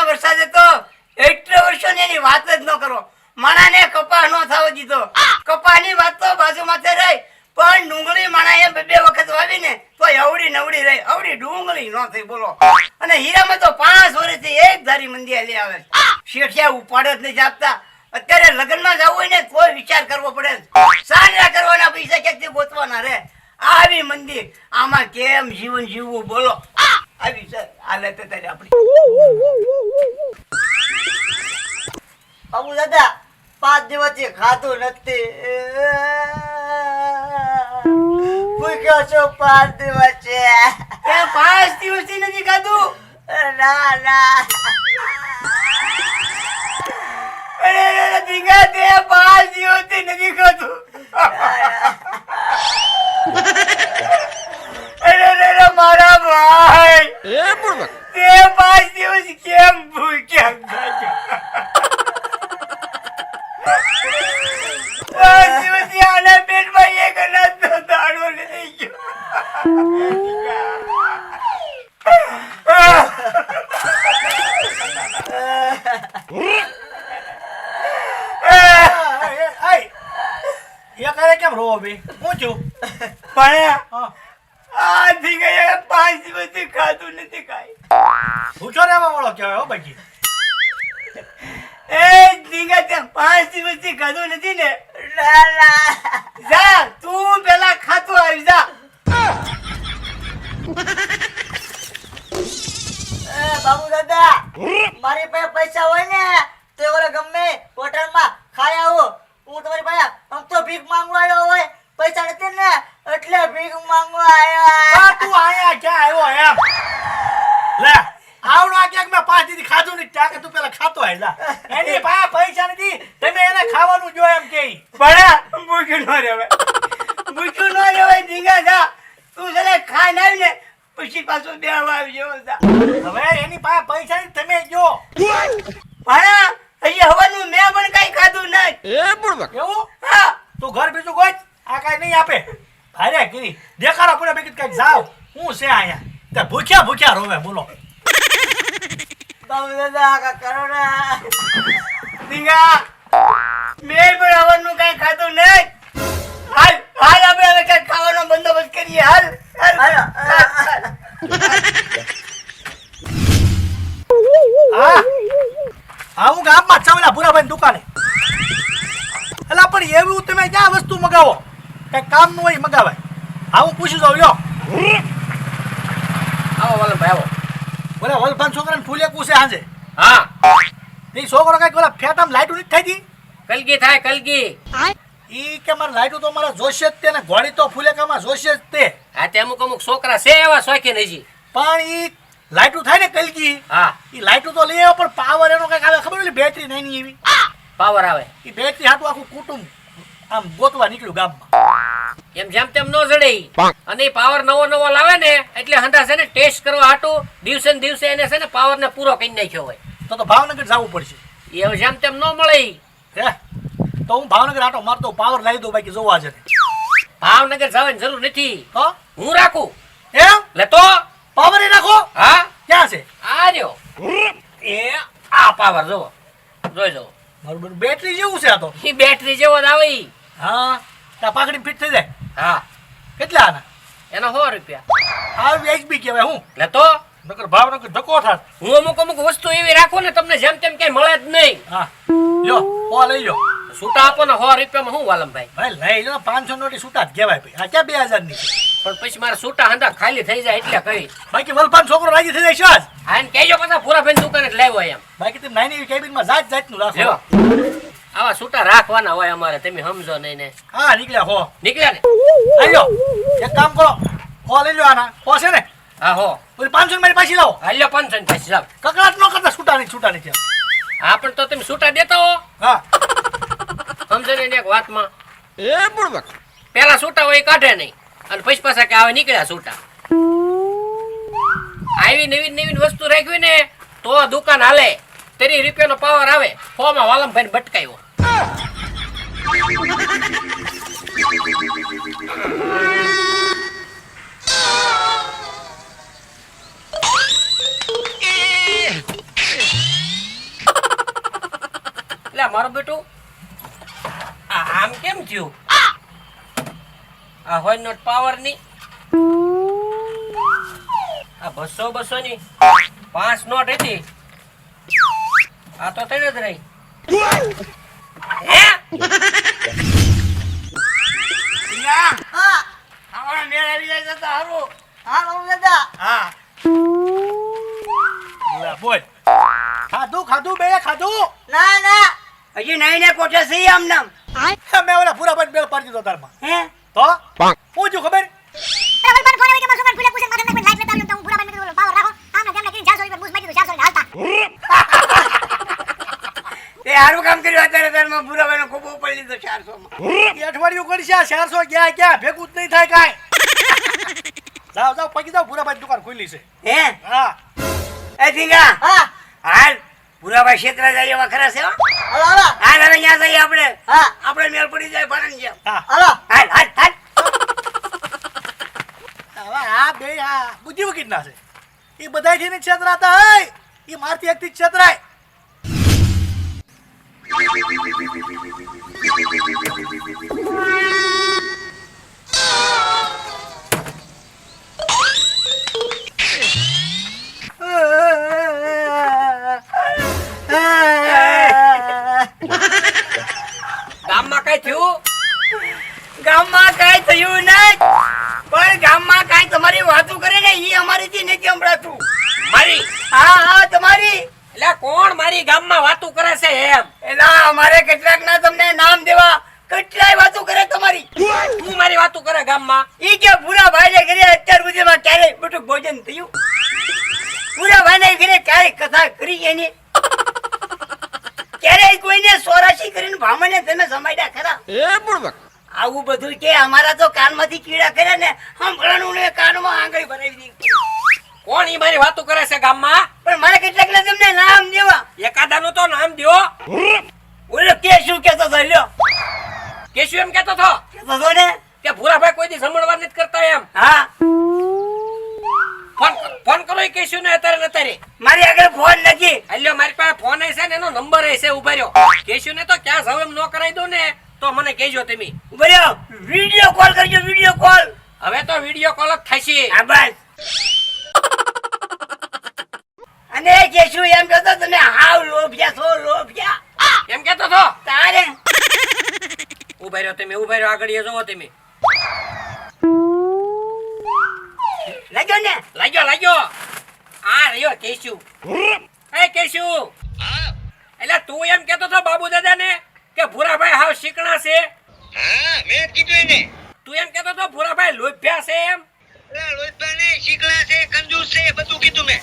વરસાદે તો એટલા વર્ષોની એની વાત જ ન કરો. માણાને કપા ન થવા દીધો. કપાની વાત તો બાજુ માથે રહી, પણ ડુંગળી માણાએ બે વખત વાવીને તો અવડી નવડી રહી. અવડી ડુંગળી ન થઈ બોલો. અને હીરામાં તો 5 વર્ષથી એક ધારી મંદી લઈ આવે. શેઠિયા ઉપાડ જ નહીં આપતા. અત્યારે લગ્નમાં જવું હોય ને કોઈ વિચાર કરવો પડે. સાંજરા કરવાના પૈસા ક્યાંકથી ગોતવાના રે. આવી મંદી આમાં કેમ જીવન જીવવું બોલો. આવી સર હાલત અત્યારે આપણી. બાબુ દાદા 5 દિવસથી ખાધું નથી. ભૂખ્યો છું 5 દિવસ છે. એ 5 દિવસથી નથી ખાધું? ના ના અરે દીંગા તે 5 દિવસથી નથી ખાધું. અરે મારા ભાઈ તે 5 દિવસ કેમ ભૂખ્યા ખાધું? 5 દિવસથી આના પેટમાં એક અનાજનો દાણો નથી ગયો. કેમ રોવો ભાઈ? પૂછ્યું પણ આ દીંગા 5 દિવસથી ખાધું નથી કાંઈ. પૂછો રહેવા વાળો કહેવાય હો બાકી. એ દીંગા તે 5 દિવસથી ખાધું નથી ને? ના ના જા તું પેલા ખાતો આવી જા. બાબુ દાદા મારી પાસે પૈસા હોય ને તો ઓલે ગમે હોટલમાં ખાઈ આવો. હું તમારી પાસે આમ તો ભીખ માંગવા આવ્યો હોય, પૈસા નથી ને એટલે ભીખ માંગવા આવ્યો. તું આયા ક્યાં આવ્યો એમ? લે આવડો આ ક્યાંક મેં 5 દી ખાધું નહીં ત્યાં કે તું પેલા ખાતો આય જા. એની પાસે પૈસા નથી, તમે એને ખાવાનું જો એમ કે. પણ ભૂખ્યું ન રહેવાય. ભૂખ્યું ન રહેવાય દીંગા જા. તું જરા ખાઈને આવી ને પછી પાછું દેવા આવી જવો જા. હવે એની પાસે પૈસા નથી, તમે જો. પણ અહીંયા હવાનું મેં પણ કઈ ખાધું નહીં. એવું? હા તું ઘર બીજું કોઈ આ કાંઈ નહીં આપે. ભારે કીધી દેખાડો પૂરા બેકી કઈક જાવ. હું છે અહીંયા તે ભૂખ્યા ભૂખ્યા રોવે બોલો. બાબુ દાદા આ કરો ને. દીંગા મેં પણ હવાનું કઈ ખાધું નહીં. હાલ હાલ આપણે હવે કઈ ખાવાનો બંદોબસ્ત કરીએ. હાલ હાલ હા આવું ગામમાં ચાવલા ભૂરાભાઈ દુકાને. એલા પણ એવું તમે ક્યાં વસ્તુ મગાવો? કઈ કામ નું હોય મગાવાય. આવું પૂછી જાવ લ્યો. આવો વાલમભાઈ આવો. બોલે વલભાન છોકરાને ફૂલે કૂસે હાંજે. હા એ છોકરો કઈક બોલા ફેટામ લાઈટું નથી થઈ ગઈ. કલગી થાય કલગી. ઈ કે મારે લાઈટું તો મારા જોશે જ તે ને ઘોડી તો ફૂલેકામાં જોશે જ તે. આ તે અમુક છોકરા છે એવા શોખીન હજી. પણ ઈ લાઈટું થાય ને કલગી. હા ઈ લાઈટું તો લઈ આવ્યો પણ પાવર એનો કઈક આવે ખબર? બેટરી નહીં એવી પાવર આવે. ઈ બેટરી હાટું આખું કુટુંબ આમ ગોતવા નીકળ્યું ગામમાં. એમ જેમ તેમ નો જડે. અને પાવર નવો લાવે ને એટલે હંધા છે ને ટેસ્ટ કરવા હાટું દિવસે ને દિવસે એને છે ને પાવર ને પૂરો કરી નાખ્યો હોય. તો ભાવનગર જવું પડશે. એ જેમ તેમ નો મળે. હે તો હું ભાવનગર આટો મારતો પાવર લઈ દઉં બાકી જોવા છે. ભાવનગર જવાની જરૂર નથી. તો હું રાખું એમ લે તો પાવર એ રાખો. હા ક્યાં છે? આ રહ્યો. એ આ પાવર જોવો જોઈ જો. મારું બેટરી જેવું છે આ તો. એ બેટરી જેવો જ આવે ઈ. હા ત્યાં પાકડી ફિટ થઈ જાય. હા કેટલા આના? એનો 100 રૂપિયા. આ એચબી કહેવાય. હું લે તો નકર ભાવનગર ધક્કો થાત. હું અમુક વસ્તુ એવી રાખું ને તમને જેમ તેમ ક્યાંય મળે જ નહીં. હા લ્યો ઓ લઈ લ્યો. છૂટા આપો ને 100 રૂપિયામાં હું વાલમભાઈ. ભાઈ લઈ લો 500 નોટી છૂટા જ કહેવાય ભાઈ. આ ક્યાં 2000 ની? પણ પછી મારા છૂટા હંધા ખાલી થઈ જાય એટલે કહી. બાકી વલપાન છોકરો રાજી થઈ જાય છે આજ. હા ને કહેજો પાછા પૂરાભાઈ દુકાને જ લાવ્યો એમ. બાકી તમે નાની એવી કેબિનમાં જાતનું રાખો. લ્યો આવા છૂટા રાખવાના હોય અમારે, તમે સમજો નહીં ને. હા નીકળ્યા હો. નીકળ્યા ને? લઈ લો એક કામ કરો હો લઈ લો આના હો છે ને. હા હો ઓલી 500 મારી પાછી લાવો. હાલ્યો 500 પાછી લાવ. કકડાટ ન કરતા છૂટા નહીં છે. હા પણ તો તમે છૂટા દેતા હો. હા સમજો ને એક વાતમાં પેલા છૂટા હોય એ કાઢે નહીં અને પછી પાછા કે આવે નીકળ્યા છૂટા. આવી નવી વસ્તુ રાખવી ને તો દુકાન હાલે. 30 રૂપિયાનો પાવર આવે. 100 માં વાલમભાઈ ભટકાયો. થયું આ હોય નોટ પાવર ની આ 200 ની 5 નોટ હતી આ તો 3 જ રહી હે ટીંગા, હા ખાવાનો મેળ આવી જાય તો હારું. હા બાબુ દાદા હા લે બોલ ખાધું બે ખાધું ના ના હજી નહીં ને કોઠે સહી આમ નામ મેં ઓલા પૂરા ભાઈ બેળ પાડી દીધો તારમાં હે તો પૂછ્યું ખબર તે હારું કામ કર્યું અત્યારે તારમાં ભૂરાભાઈ નો ખૂબ ઉપર લીધો 400 માં એ અઠવાડિયું કરશે આ 400 ક્યાં ભેગું જ નહીં થાય કાંઈ જાઓ પગી જાઓ પૂરા ભાઈ દુકાન ખુલ્લી છે હે હા એ ટીંગા, હા હાલ ભૂરાભાઈ ક્ષેત્ર જાય એવા ખરા છે હો. હલો હલો હાલ હવે ત્યાં જઈએ આપણે હા આપણે મેળ પડી જાય ભાડાની જેમ. હા હલો હાલ હાલ હાલ હવે આ બે આ બુદ્ધિ વકીલ ના છે એ બધાયથી ને છેતરાતા હોય એ મારથી એકથી જ છેતરાય ગામમાં કઈ થયું ગામમાં કાંઈ થયું નહીં પણ ગામમાં કાંઈ તમારી વાતો કરે ને ઈ અમારીથી નથી સંભળાતું. મારી હા હા તમારી એટલે કોણ મારી ગામમાં વાતું કરે છે એમ એલા અમારે કેટલાક ના તમને નામ દેવા કેટલાય વાતો કરે તમારી. તું મારી વાતું કરે ગામમાં ઈ કે ભૂરા ભાઈ ને ઘરે અત્યાર સુધીમાં ક્યારે બટુક ભોજન થયું? ભૂરા ભાઈ ને ઘરે ક્યારે કથા કરી એની? ક્યારે કોઈને સોરાશી કરીને ભામને તમે સમાડ્યા ખરા? આવું બધું કે અમારા તો કાનમાંથી કીડા કરે ને સાંભળવાનું ને કાનમાં આંગળી ભરાવી દીધી. કોણ ઈ મારી વાતું કરે છે ગામમાં પણ મારે કેટલાક ને તમને નામ દેવા. એકાદાનું તો નામ દ્યો ઓલો કે શું કેતો હતો લ્યો કેશુ એમ કેતો હતો કેતો હતો ને કે ભૂરાભાઈ કોઈ દી જમણવાર નથી કરતા એમ હા ફોન કરો એ કેશુ ને અત્યારે ને અત્યારે મારી આગળ ફોન નથી. અલ્યો મારી પાસે ફોન હશે ને એનો નંબર હશે ઉભા રહ્યો કેશુ ને તો ક્યાં જાવ એમ ન કરાઈ દઉં ને તો મને કહેજો તમે બરાબર વિડિયો કોલ કરજો વિડિયો કોલ. હવે તો વિડિયો કોલ જ થશે હા બસ. અને કે શું એમ કહેતો તમે હાવ લોભ્યા છો લોભ્યા એમ કેતો હતો તારે ઉભા રહ્યો તમે ઉભા રહ્યો આગળ જોવો તમે લાગ્યો ને લાગ્યો આ રહ્યો કેશુ એ કેશુ એટલે તું એમ કેતો હતો બાબુ દાદા ને કે ભૂરાભાઈ હાવ શીકણા છે હા મેં જ કીધું એને તું એમ કેતો હતો ભૂરાભાઈ લોભ્યા છે એમ લોહીપાને શીકડા છે કંજૂસ છે બધું કીધું મેં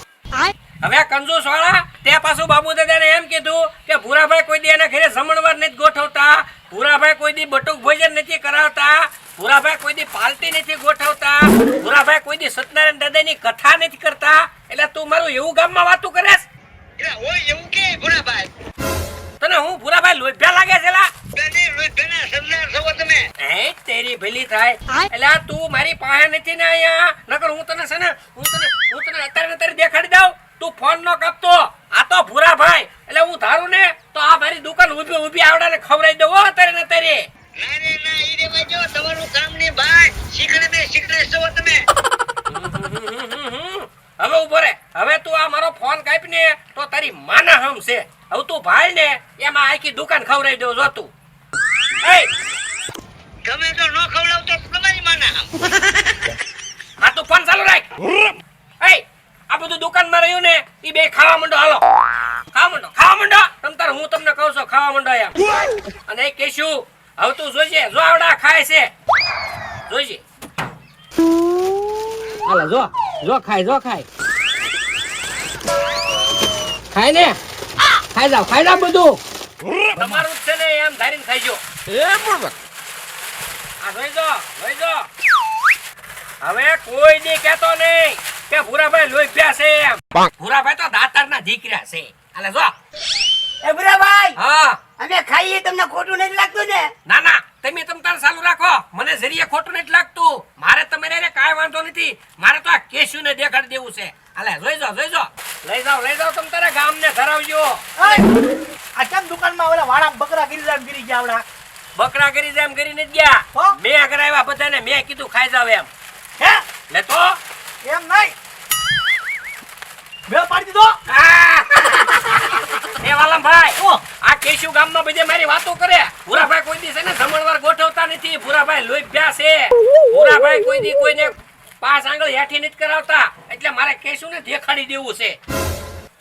હવે કંજૂસ વાળા તે પાછું બાબુ દાદાને એમ કીધું કે ભૂરાભાઈ કોઈ દી એના ઘરે જમણવાર નથી ગોઠવતા ભૂરાભાઈ કોઈ દી બટુક ભોજન નથી કરાવતા ભૂરાભાઈ કોઈ દી પાર્ટી નથી ગોઠવતા ભૂરાભાઈ કોઈ દી સત્યનારાયણ દાદાની કથા નથી કરતા એટલે તું મારું એવું ગામમાં વાતું કરેસ એટલે હોય એવું કે ભુરાભાઈ તને હું ભૂરાભાઈ લોભ્યા લાગે છે લા બેને લોહીપાના સરદાર છો તમે એ તેરી ભલી થાય એટલે તું મારી પાસે નથી ને અહીંયા નકર હું તને છે ને હું તને અત્યારે ને અત્યારે દેખાડી દઉં તું ફોન નો કાપતો આ તો ભૂરાભાઈ એટલે હું ધારું ને તો આ મારી દુકાન ઊભી આવડાને ખવડાવી દઉં હો અત્યારે ને અત્યારે ના રે ના ઈ રે ભાઈ જો તમારું કામ ની ભાઈ શીકડે છો તમે હવે ઉભો રે હવે તું આ મારો ફોન કાપી ને તો તારી માના હમ છે હવે તું ભાઈ ને એમાં આખી દુકાન ખવડાવી દઉં જો તું એ ગમે તો નો ખવડાવતો તો તમારી માના આ તું ફોન ચાલુ રાખ એ આ બધું દુકાનમાં રહ્યું ને ઈ બે ખાવા માંડો હાલો ખાવા માંડો તમ તાર હું તમને કહું છું ખાવા માંડો એમ અને એ કહેશું હવે તું જોઈજે જો આવડા ખાય છે જોઈજે હાલો જો ખાય ખાય ને ખાઈ જાવ બધું તમારું જ છે ને એમ ધારીને ખાઈજો આ જોઈ જો હવે કોઈ દી કહેતો નહીં કે ભૂરાભાઈ લોભ્યા છે એમ ભૂરાભાઈ તો દાતારના દીકરા છે હાલે જો એ ભૂરાભાઈ હા અમે ખાઈએ તમને ખોટું નથી લાગતું ને? ના તમે તમ તાર ચાલુ રાખો મને જરીએ ખોટું નથી લાગતું મારે તમારે રે કાંઈ વાંધો નથી મારે તો આ કેશુને દેખાડી દેવું છે હાલે જોઈ જાઓ લઈ જાઓ તમ તારે ગામને ધરાવજો આ કેમ દુકાનમાં ઓલા વાળા બકરા ગીરી ગયા આવડા બકરા કરી જાય એમ કરીને જ ગયા હો? મેં કરાવ્યા બધાને મેં કીધું ખાઈ જાવ એમ હે લે તો એમ નહીં મેળ પાડી દીધો એ વાલમભાઈ ઓ આ કેશુ ગામમાં બધે મારી વાતો કરે ભૂરાભાઈ કોઈ દી છે ને જમણવાર ગોઠવતા નથી ભૂરાભાઈ લોભ્યા છે ભૂરાભાઈ કોઈ દી કોઈને પાસ આંગળ હેઠી નથી કરાવતા એટલે મારે કેશુને દેખાડી દેવું છે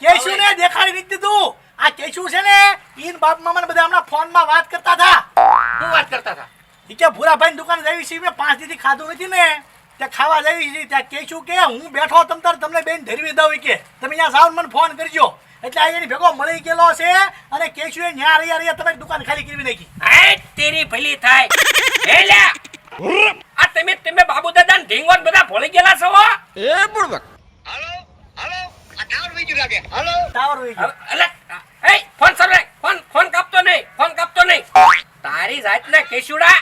કેશુ ને દેખાડી નથી દીધું આ કેશુ છે ને ઈન બાપ મામા બધા હમણાં ફોનમાં વાત કરતા હતા શું વાત કરતા હતા ઈ કે ભૂરાભાઈ દુકાને જવી છે મેં 5 દીથી ખાધું નથી ને તે ખાવા જવી છે ત્યાં કેશુ કે હું બેઠો તમને બેન ધરવી દઉં કે તમે અહીંયા જાવ ને મને ફોન કરજો એટલે આ એની ભેગો મળી ગયેલો છે અને કેશુએ ન્યા રહ્યા તમારી દુકાન ખાલી કરી નાખી આય તેરી ભલી થાય હે લે આ તમે બાબુ દાદા ને ઢીંગોન બધા ભોળી ગયેલા છો હો? હાલો હાલો આ ટાવર વીજું લાગે હાલો ટાવર હોય ગયો. અલે એ ફોન સર ફોન કાપતો નહીં તારી જાતના કેશુડા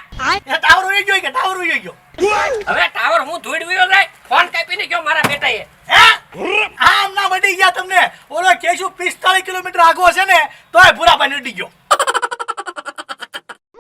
એ ટાવર હોય ગયો કે ટાવર હોય ગયો હવે ટાવર હું ધોઈડ વિયો જાય ફોન કાપીને ગયો મારા બેટાએ હે આમ ના વડી ગયા તમને ઓલો કેશુ 45 કિલોમીટર આગો છે ને તોય ભૂરાભાઈ નડી ગયો